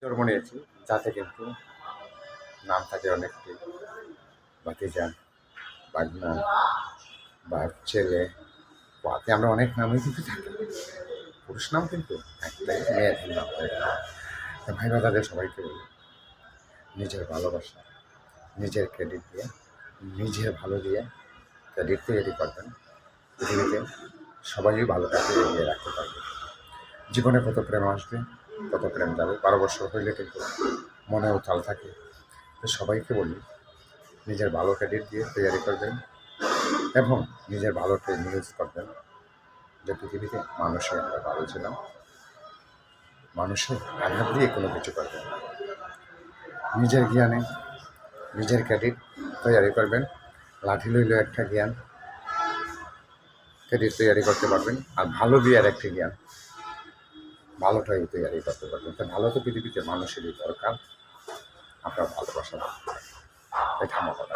জন্ম নিয়েছি, যাতে কিন্তু নাম থাকে অনেকটি, ভাতিজা, বাগনা বা ছেলে, পাতে আমরা অনেক নামই কিন্তু থাকি। পুরুষ নাম কিন্তু একটাই, মেয়েদের নাম একটা। ভাই তাদের সবাইকে বলি, নিজের ভালোবাসা, নিজের ক্রেডিট দিয়ে, নিজের ভালো দিয়ে ক্রেডিট তৈরি করবেন। পৃথিবীতে সবাই ভালোটাকে এগিয়ে রাখতে পারবে। জীবনে কত প্রেম আসবে, কত প্রেম যাবে, 12 বছর হইলে কিন্তু মনে উথাল থাকে। তো সবাইকে বলি, নিজের ভালো ক্রেডিট দিয়ে তৈরি করবেন এবং নিজের ভালোকে নিউজ করবেন যে পৃথিবীতে মানুষের আমরা ভালো ছিলাম, মানুষের আঘাত দিয়ে কোনো কিছু করবেন না। নিজের জ্ঞানে নিজের ক্রেডিট তৈরি করবেন। লাঠি লইলেও একটা জ্ঞান, ক্রেডিট তৈরি করতে পারবেন। আর ভালো দিয়ে আর একটা জ্ঞান, ভালোটাই তৈরি করতে পারবেন। তো ভালো তো পৃথিবীতে মানুষেরই দরকার। আপনার ভালোবাসা এটা আমার কথা।